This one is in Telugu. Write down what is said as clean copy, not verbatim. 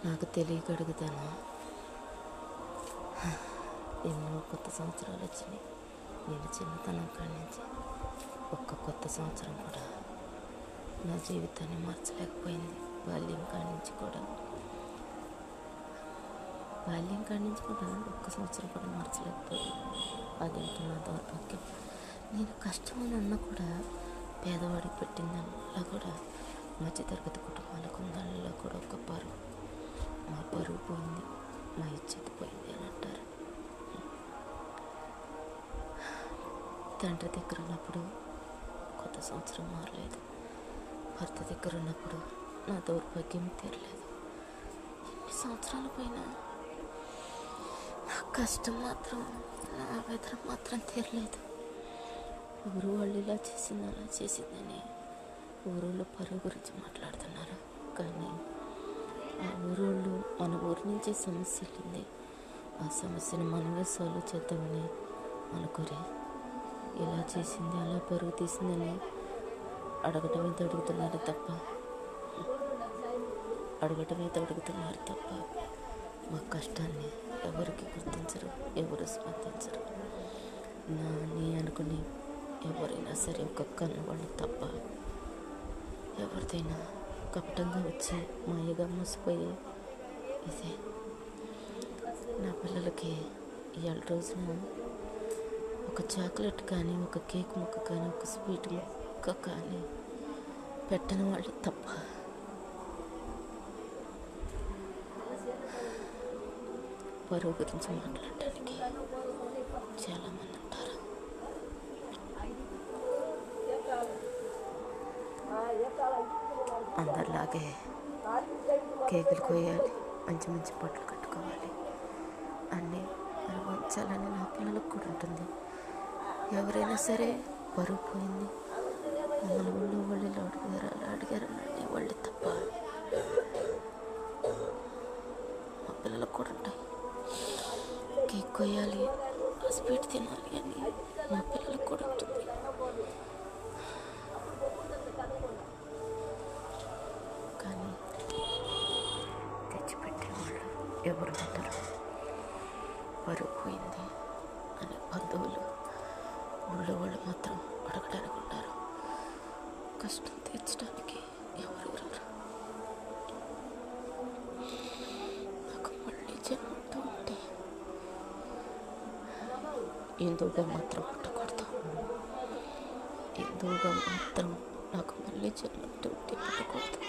నాకు తెలియక అడుగుతాను. ఎన్నో కొత్త సంవత్సరాలు వచ్చినాయి. నేను చిన్నతనం కాడి నుంచి ఒక్క కొత్త సంవత్సరం కూడా నా జీవితాన్ని మార్చలేకపోయింది. బాల్యం కాడి నుంచి కూడా ఒక్క సంవత్సరం కూడా మార్చలేకపోయింది. అదేంటో నా దౌర్భాగ్యం. నేను కష్టం అని అన్నా కూడా పేదవాడికి పెట్టిందల్లా కూడా మధ్యతరగతి కుటుంబాలకు ఉందల్లా కూడా ఒక పరువు. మా పరువు పోయింది, మా ఇజ్జత్ పోయింది అని అంటారు. తండ్రి దగ్గర ఉన్నప్పుడు కొత్త సంవత్సరం మారలేదు. భర్త దగ్గర ఉన్నప్పుడు నా దౌర్భాగ్యం తీరలేదు. ఎన్ని సంవత్సరాలు పోయినా నా కష్టం మాత్రం, నా వేదన మాత్రం తీరలేదు. ఊరు వాళ్ళు ఇలా చేసింది అలా చేసిందని ఊరోళ్ళు పరువు గురించి మాట్లాడుతున్నారు. కానీ ఆ ఊరోళ్ళు మన ఊరి నుంచే సమస్య వెళ్ళింది. ఆ సమస్యను మనమే సాల్వ్ చేద్దామని అనుకోరే ఇలా చేసింది అలా పరువు తీసిందని అడగటమే అడుగుతున్నారు తప్ప మా కష్టాన్ని ఎవరికి గుర్తించరు, ఎవరు స్పందించరు. నీ అనుకుని ఎవరైనా సరే ఒక కన్నవాళ్ళు తప్ప ఎవరిదైనా కపటంగా వచ్చి మాయగా మోసిపోయి ఇదే. నా పిల్లలకి ఇవాళ రోజున ఒక చాక్లెట్ కానీ, ఒక కేక్ ముక్క కానీ, ఒక స్వీట్ ముక్క కానీ పెట్టని వాళ్ళు తప్ప పరువు గురించి మాట్లాడటానికి చాలామంది ఉంటారు. అందరిలాగే కేకులు కోయాలి, మంచి మంచి బట్టలు కట్టుకోవాలి, అన్నీ అనుభవించాలని నా పిల్లలకు కూడా ఉంటుంది. ఎవరైనా సరే పరువు పోయింది, మమ్మల్ని వాళ్ళు ఇలా అడిగారు అలా అడిగారని వాళ్ళు తప్ప మా పిల్లలకు కూడా ఉంటాయి. కేక్ కోయాలి, ఆ స్వీట్ తినాలి అని మా పిల్లలకు కూడా ఉంటుంది. కానీ తెచ్చిపెట్టే వాళ్ళు ఎవరు ఉంటారు? పరువు పోయింది అని బంధువులు, ఊళ్ళో వాళ్ళు మాత్రం అడగడానికి ఉంటారు. కష్టం తీర్చడానికి ఎవరు రారు. నాకు మళ్ళీ జన్మతో ఉంటే హిందువుగా మాత్రం పుట్టకూడదు. హిందువుగా మాత్రం నాకు మళ్ళీ జన్మతో ఉంటే పుట్టకూడదు.